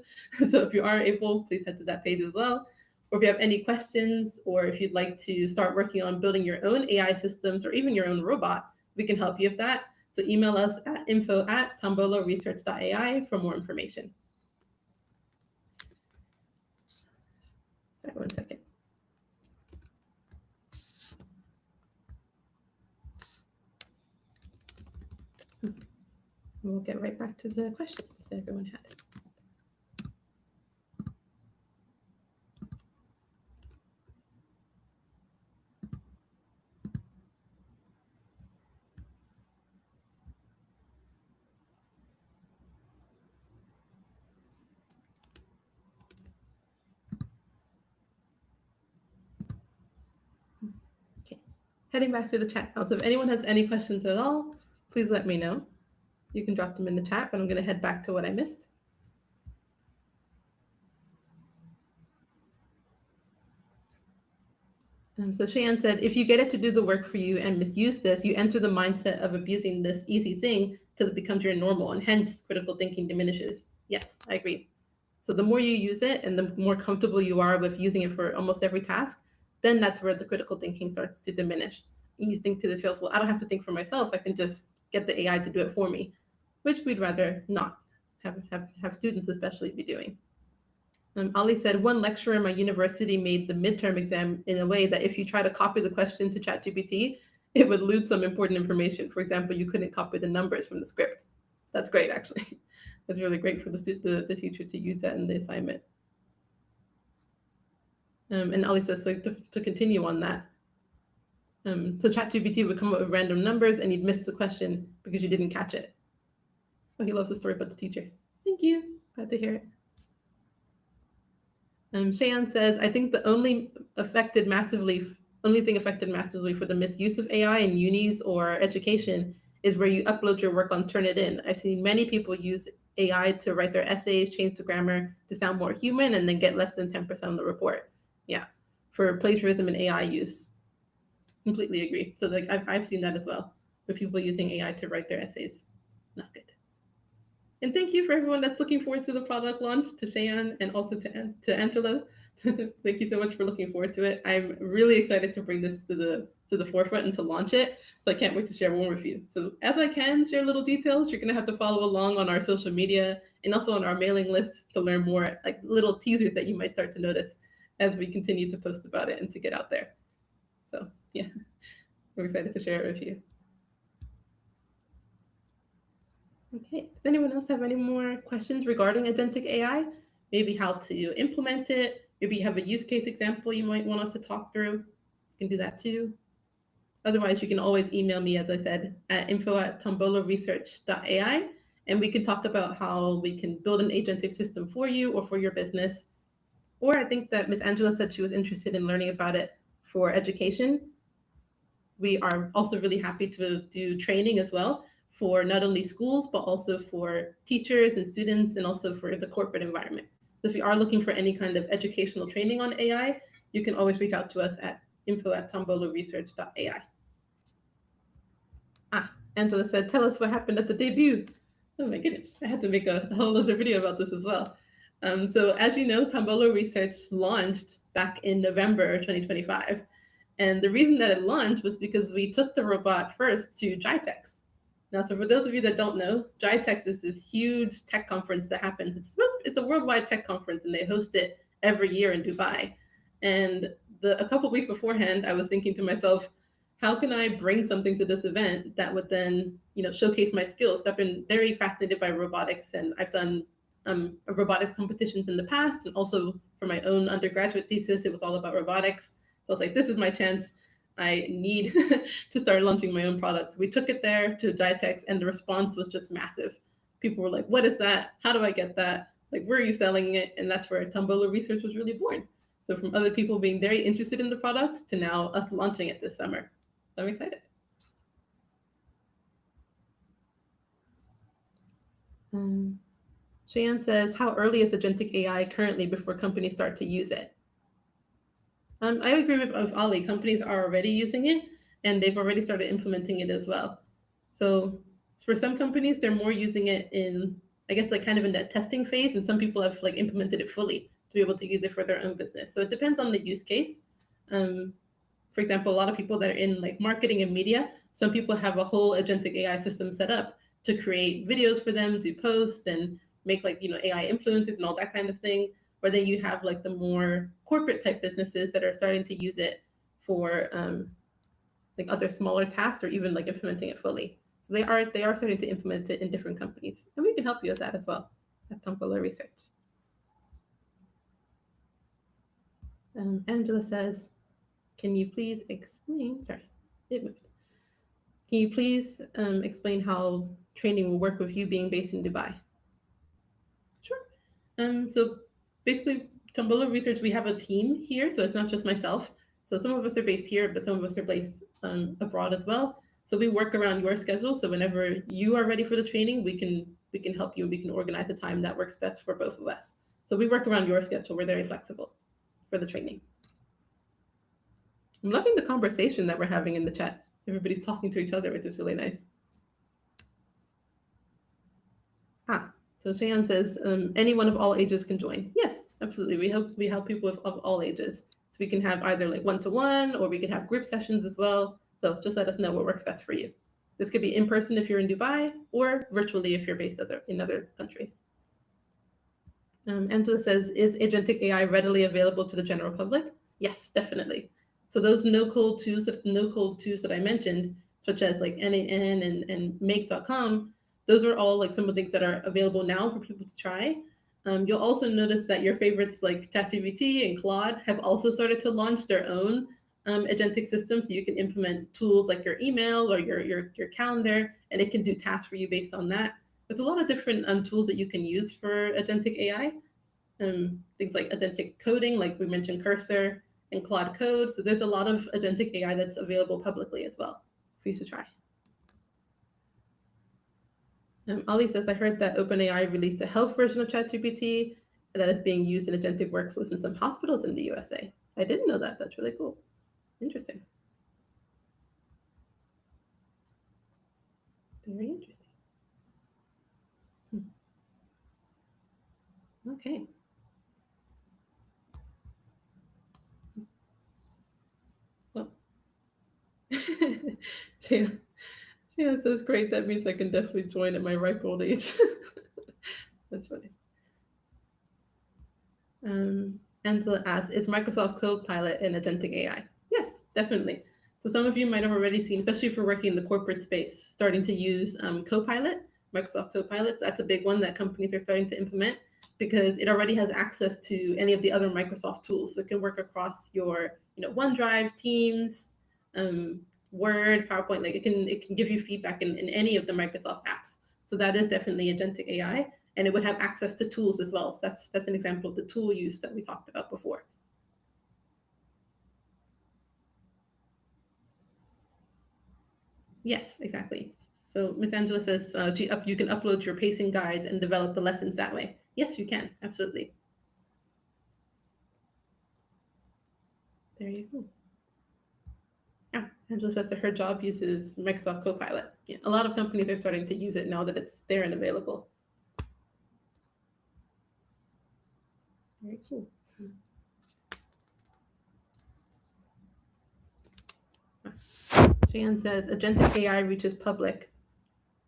So if you are able, please head to that page as well. Or if you have any questions, or if you'd like to start working on building your own AI systems or even your own robot, we can help you with that. So email us at info@tomboloresearch.ai for more information. Sorry, 1 second. We'll get right back to the questions. So everyone had it. Okay, heading back to the chat now. So if anyone has any questions at all, please let me know. You can drop them in the chat, but I'm going to head back to what I missed. So Cheyenne said, if you get it to do the work for you and misuse this, you enter the mindset of abusing this easy thing till it becomes your normal, and hence critical thinking diminishes. Yes, I agree. So the more you use it and the more comfortable you are with using it for almost every task, then that's where the critical thinking starts to diminish. You think to yourself, well, I don't have to think for myself. I can just get the AI to do it for me, which we'd rather not have students especially be doing. Ali said, one lecturer in my university made the midterm exam in a way that if you try to copy the question to ChatGPT, it would lose some important information. For example, you couldn't copy the numbers from the script. That's great, actually. That's really great for the teacher to use that in the assignment. And Ali says, so to continue on that, so ChatGPT would come up with random numbers and you'd miss the question because you didn't catch it. Oh, he loves the story about the teacher. Thank you. Glad to hear it. Cheyenne says, I think the only thing affected massively for the misuse of AI in unis or education is where you upload your work on Turnitin. I've seen many people use AI to write their essays, change the grammar to sound more human, and then get less than 10% on the report. Yeah, for plagiarism and AI use. Completely agree. So like I've seen that as well, with people using AI to write their essays. Not good. And thank you for everyone that's looking forward to the product launch, to Cheyenne and also to Angela. Thank you so much for looking forward to it. I'm really excited to bring this to the forefront and to launch it. So I can't wait to share more with you. So as I can share little details, you're gonna have to follow along on our social media and also on our mailing list to learn more, like little teasers that you might start to notice as we continue to post about it and to get out there. So yeah, we're excited to share it with you. Okay, does anyone else have any more questions regarding Agentic AI? Maybe how to implement it? Maybe you have a use case example you might want us to talk through. You can do that too. Otherwise, you can always email me, as I said, at info@tomboloresearch.ai, and we can talk about how we can build an agentic system for you or for your business. Or I think that Ms. Angela said she was interested in learning about it for education. We are also really happy to do training as well for not only schools, but also for teachers and students, and also for the corporate environment. So if you are looking for any kind of educational training on AI, you can always reach out to us at info@tomboloresearch.ai. Angela said, tell us what happened at the debut. Oh my goodness, I had to make a whole other video about this as well. So as you know, Tombolo Research launched back in November 2025. And the reason that it launched was because we took the robot first to GITEX. Now, so for those of you that don't know, GITEX is this huge tech conference that happens. It's a worldwide tech conference, and they host it every year in Dubai. And a couple weeks beforehand, I was thinking to myself, how can I bring something to this event that would then, showcase my skills? I've been very fascinated by robotics, and I've done robotics competitions in the past, and also for my own undergraduate thesis, it was all about robotics. So I was like, this is my chance. I need to start launching my own products. We took it there to GITEX, and the response was just massive. People were like, what is that? How do I get that? Like, where are you selling it? And that's where Tombolo Research was really born. So from other people being very interested in the product to now us launching it this summer. So I'm excited. Cheyenne says, how early is Agentic AI currently before companies start to use it? I agree with Ali. Companies are already using it, and they've already started implementing it as well. So for some companies, they're more using it in, I guess, like kind of in that testing phase, and some people have like implemented it fully to be able to use it for their own business. So it depends on the use case. For example, a lot of people that are in like marketing and media, some people have a whole agentic AI system set up to create videos for them, do posts, and make like AI influencers and all that kind of thing. Or then you have like the more corporate type businesses that are starting to use it for like other smaller tasks, or even like implementing it fully. So they are starting to implement it in different companies, and we can help you with that as well. at Tombolo Research. Angela says, can you please explain, sorry, it moved. Can you please explain how training will work with you being based in Dubai? Sure. So basically, Tombolo Research, we have a team here, so it's not just myself. So some of us are based here, but some of us are based abroad as well. So we work around your schedule. So whenever you are ready for the training, we can help you. We can organize a time that works best for both of us. So we work around your schedule. We're very flexible for the training. I'm loving the conversation that we're having in the chat. Everybody's talking to each other, which is really nice. So Cheyenne says, anyone of all ages can join. Yes, absolutely. We help people of all ages. So we can have either like one-to-one, or we can have group sessions as well. So just let us know what works best for you. This could be in person if you're in Dubai, or virtually if you're based in other countries. Angela says, is Agentic AI readily available to the general public? Yes, definitely. So those no-code tools that I mentioned, such as like NAN and Make.com, those are all like some of the things that are available now for people to try. You'll also notice that your favorites like ChatGPT and Claude have also started to launch their own agentic systems. So you can implement tools like your email or your calendar, and it can do tasks for you based on that. There's a lot of different tools that you can use for agentic AI. Things like agentic coding, like we mentioned Cursor and Claude Code. So there's a lot of agentic AI that's available publicly as well for you to try. Ali says, I heard that OpenAI released a health version of ChatGPT that is being used in agentic workflows in some hospitals in the USA. I didn't know that. That's really cool. Interesting. Very interesting. Okay. Well, yeah, says great. That means I can definitely join at my ripe old age. That's funny. Angela asks, is Microsoft Copilot an agentic AI? Yes, definitely. So some of you might have already seen, especially if you're working in the corporate space, starting to use Copilot, Microsoft Copilot. That's a big one that companies are starting to implement because it already has access to any of the other Microsoft tools. So it can work across your, OneDrive, Teams, Word, PowerPoint. Like it can give you feedback in any of the Microsoft apps. So that is definitely agentic AI, and it would have access to tools as well. So that's an example of the tool use that we talked about before. Yes, exactly. So Miss Angela says you can upload your pacing guides and develop the lessons that way. Yes, you can. Absolutely. There you go. Yeah, Angela says that her job uses Microsoft Copilot. Yeah, a lot of companies are starting to use it now that it's there and available. Very cool. Jan says agentic AI reaches public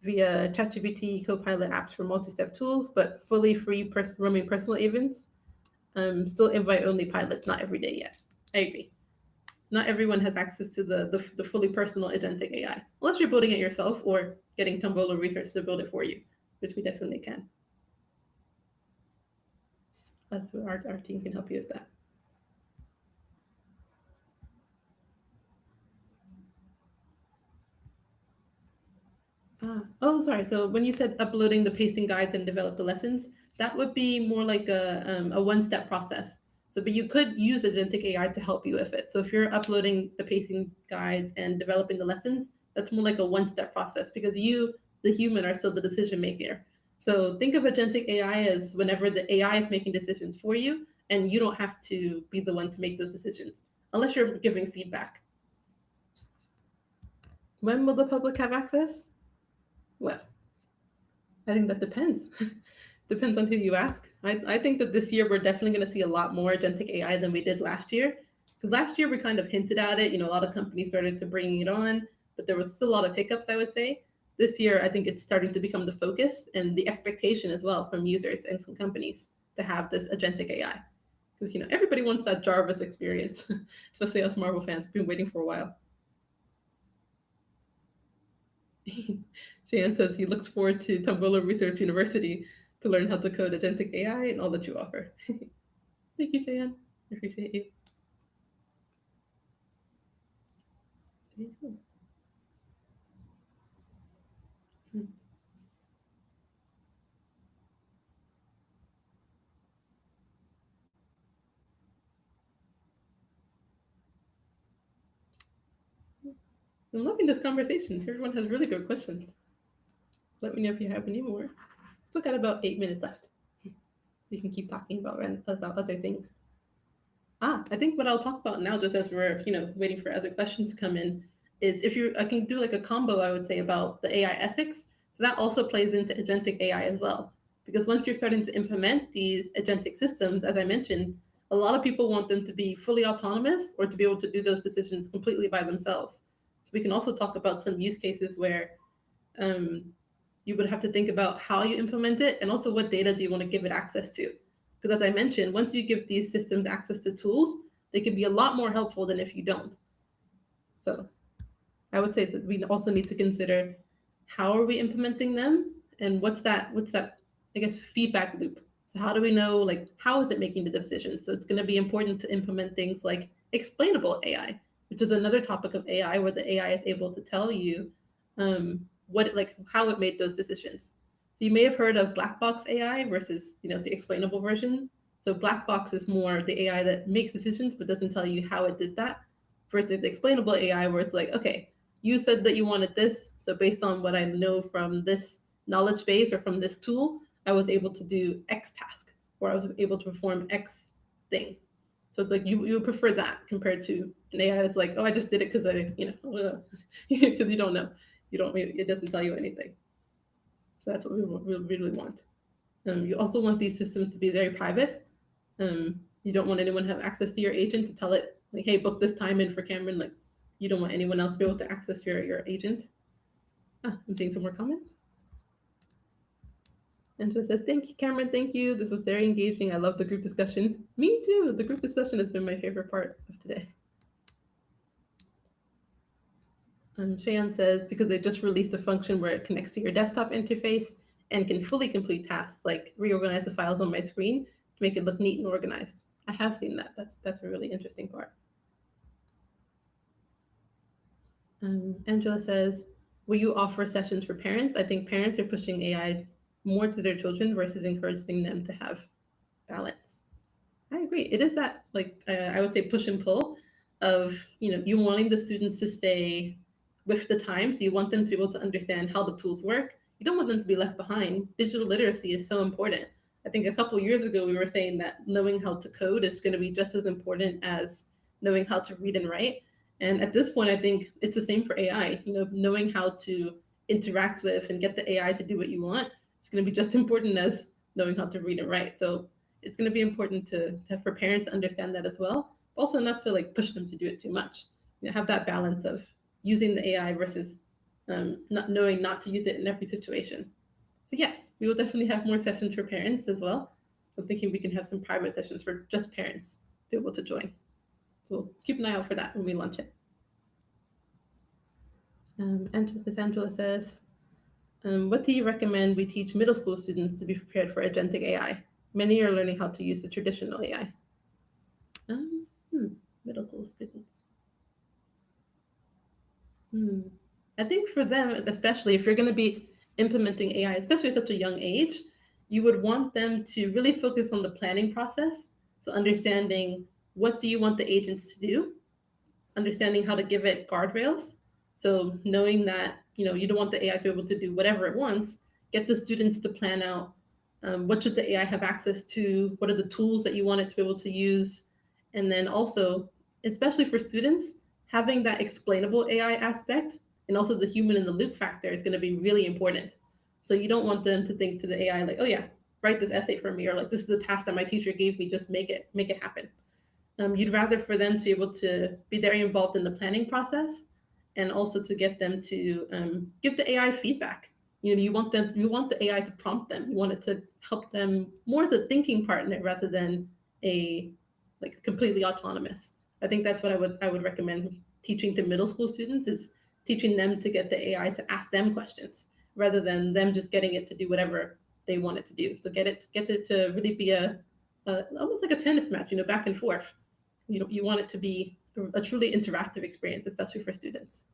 via ChatGPT Copilot apps for multi-step tools, but fully free roaming personal events. Still invite-only pilots, not every day yet. I agree. Not everyone has access to the fully personal agentic AI, unless you're building it yourself or getting Tombolo Research to build it for you, which we definitely can. That's where our team can help you with that. Oh, sorry. So when you said uploading the pacing guides and develop the lessons, that would be more like a one-step process. So, but you could use agentic AI to help you with it. So if you're uploading the pacing guides and developing the lessons, that's more like a one-step process because you, the human, are still the decision maker. So think of agentic AI as whenever the AI is making decisions for you, and you don't have to be the one to make those decisions unless you're giving feedback. When will the public have access? Well, I think that depends. Depends on who you ask. I think that this year we're definitely going to see a lot more agentic AI than we did last year. Because last year we kind of hinted at it. A lot of companies started to bring it on, but there was still a lot of hiccups, I would say. This year, I think it's starting to become the focus and the expectation as well from users and from companies to have this agentic AI. Because everybody wants that Jarvis experience, especially us Marvel fans. We've been waiting for a while. Jan says he looks forward to Tombolo Research University. to learn how to code Agentic AI and all that you offer. Thank you, Cheyenne. I appreciate you. I'm loving this conversation. Everyone has really good questions. Let me know if you have any more. Still got about 8 minutes left. We can keep talking about other things. I think what I'll talk about now, just as we're waiting for other questions to come in, is I can do like a combo, I would say, about the AI ethics. So that also plays into agentic AI as well, because once you're starting to implement these agentic systems, as I mentioned, a lot of people want them to be fully autonomous or to be able to do those decisions completely by themselves. So we can also talk about some use cases where you would have to think about how you implement it and also what data do you want to give it access to. Because as I mentioned, once you give these systems access to tools, they can be a lot more helpful than if you don't. So I would say that we also need to consider how are we implementing them and what's that, I guess, feedback loop. So how do we know, like, how is it making the decisions? So it's going to be important to implement things like explainable AI, which is another topic of AI where the AI is able to tell you how it made those decisions. So you may have heard of black box AI versus the explainable version. So black box is more the AI that makes decisions but doesn't tell you how it did that, versus the explainable AI where it's like, okay, you said that you wanted this, so based on what I know from this knowledge base or from this tool, I was able to do X task, or I was able to perform X thing. So it's like you prefer that compared to an AI that's like, oh, I just did it because because you don't know. It doesn't tell you anything. So that's what we really want. You also want these systems to be very private. You don't want anyone to have access to your agent to tell it, like, hey, book this time in for Cameron. Like, you don't want anyone else to be able to access your agent. I'm seeing some more comments. Angela says, thank you, Cameron. Thank you. This was very engaging. I love the group discussion. Me too. The group discussion has been my favorite part of today. Cheyenne says, because they just released a function where it connects to your desktop interface and can fully complete tasks like reorganize the files on my screen to make it look neat and organized. I have seen that. That's a really interesting part. Angela says, will you offer sessions for parents? I think parents are pushing AI more to their children versus encouraging them to have balance. I agree. It is that, like, I would say push and pull of, you wanting the students to stay with the time. So you want them to be able to understand how the tools work. You don't want them to be left behind. Digital literacy is so important. I think a couple of years ago, we were saying that knowing how to code is going to be just as important as knowing how to read and write. And at this point, I think it's the same for AI. Knowing how to interact with and get the AI to do what you want, it's going to be just important as knowing how to read and write. So it's going to be important for parents to understand that as well. Also, not to like push them to do it too much. Have that balance of using the AI versus not knowing not to use it in every situation. So yes, we will definitely have more sessions for parents as well. I'm thinking we can have some private sessions for just parents to be able to join. So we'll keep an eye out for that when we launch it. As Angela says, what do you recommend we teach middle school students to be prepared for agentic AI? Many are learning how to use the traditional AI. Middle school students. I think for them, especially if you're going to be implementing AI, especially at such a young age, you would want them to really focus on the planning process. So understanding what do you want the agents to do, understanding how to give it guardrails. So knowing that, you don't want the AI to be able to do whatever it wants, get the students to plan out what should the AI have access to, what are the tools that you want it to be able to use. And then also, especially for students, having that explainable AI aspect and also the human in the loop factor is going to be really important. So you don't want them to think to the AI like, oh yeah, write this essay for me, or like, this is the task that my teacher gave me, just make it happen. You'd rather for them to be able to be very involved in the planning process and also to get them to give the AI feedback. You want the AI to prompt them. You want it to help them more as a thinking partner rather than a completely autonomous. I think that's what I would recommend teaching to middle school students, is teaching them to get the AI to ask them questions rather than them just getting it to do whatever they want it to do. So get it to really be a almost like a tennis match, back and forth. You want it to be a truly interactive experience, especially for students.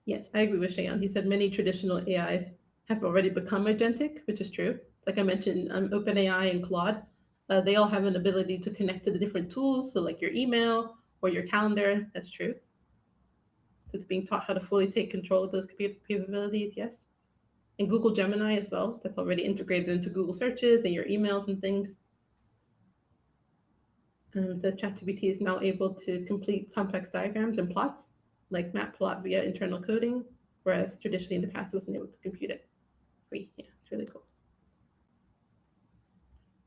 Yes, I agree with Shayan. He said many traditional AI have already become agentic, which is true. Like I mentioned, OpenAI and Claude, they all have an ability to connect to the different tools. So like your email or your calendar, that's true. So it's being taught how to fully take control of those capabilities, yes. And Google Gemini as well, that's already integrated into Google searches and your emails and things. It says ChatGPT is now able to complete complex diagrams and plots, like Matplot via internal coding, whereas traditionally in the past it wasn't able to compute it. Free, yeah, it's really cool.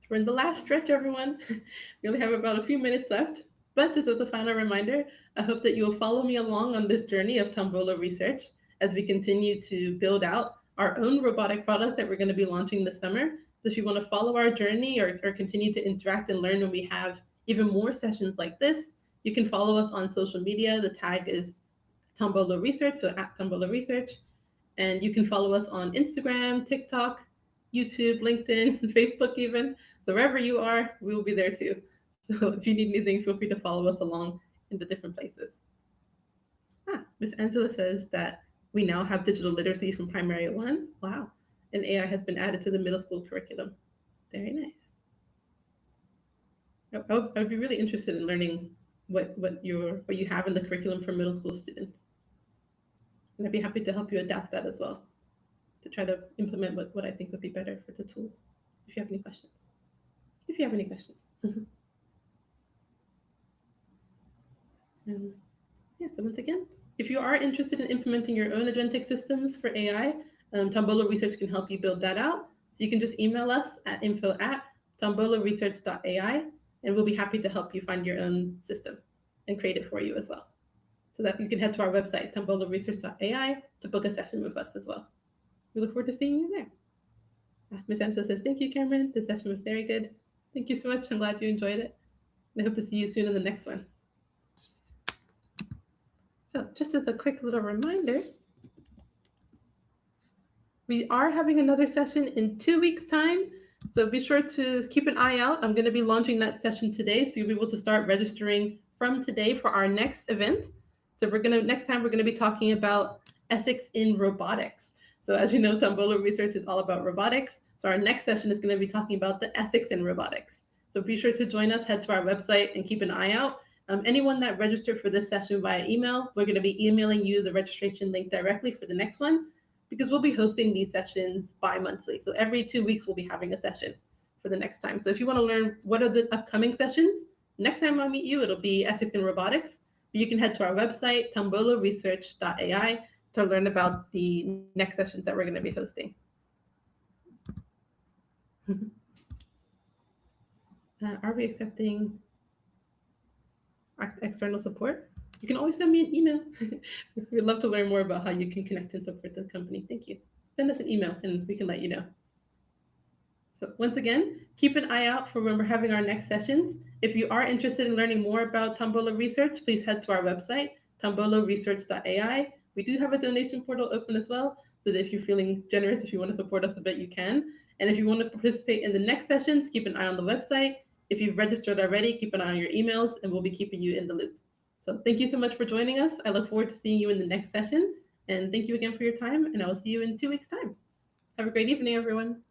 We're in the last stretch, everyone. We only have about a few minutes left, but just as a final reminder, I hope that you'll follow me along on this journey of Tombolo Research as we continue to build out our own robotic product that we're going to be launching this summer. So if you want to follow our journey or continue to interact and learn when we have even more sessions like this, you can follow us on social media. The tag is Tombolo Research, so at Tombolo Research. And you can follow us on Instagram, TikTok, YouTube, LinkedIn, Facebook even. So wherever you are, we will be there too. So if you need anything, feel free to follow us along in the different places. Miss Angela says that we now have digital literacy from primary 1. Wow. And AI has been added to the middle school curriculum. Very nice. I'd be really interested in learning what you have in the curriculum for middle school students. And I'd be happy to help you adapt that as well, to try to implement what I think would be better for the tools. If you have any questions. So once again, if you are interested in implementing your own agentic systems for AI, Tombolo Research can help you build that out. So you can just email us at info@tomboloresearch.ai, and we'll be happy to help you find your own system and create it for you as well. So that you can head to our website, tomboloresearch.ai, to book a session with us as well. We look forward to seeing you there. Ms. Angela says, thank you, Cameron. This session was very good. Thank you so much. I'm glad you enjoyed it. And I hope to see you soon in the next one. So just as a quick little reminder, we are having another session in 2 weeks' time. So be sure to keep an eye out. I'm going to be launching that session today. So you'll be able to start registering from today for our next event. So next time we're going to be talking about ethics in robotics. So as you know, Tombolo Research is all about robotics. So our next session is going to be talking about the ethics in robotics. So be sure to join us, head to our website and keep an eye out. Anyone that registered for this session via email, we're going to be emailing you the registration link directly for the next one, because we'll be hosting these sessions bi-monthly. So every 2 weeks, we'll be having a session for the next time. So if you want to learn what are the upcoming sessions, next time I'll meet you, it'll be ethics in robotics. You can head to our website, tomboloresearch.ai, to learn about the next sessions that we're going to be hosting. Are we accepting external support? You can always send me an email. We'd love to learn more about how you can connect and support the company. Thank you. Send us an email and we can let you know. So once again, keep an eye out for when we're having our next sessions. If you are interested in learning more about Tombolo Research, please head to our website, tomboloresearch.ai. We do have a donation portal open as well, so that if you're feeling generous, if you want to support us a bit, you can. And if you want to participate in the next sessions, keep an eye on the website. If you've registered already, keep an eye on your emails, and we'll be keeping you in the loop. So thank you so much for joining us. I look forward to seeing you in the next session. And thank you again for your time, and I will see you in 2 weeks' time. Have a great evening, everyone.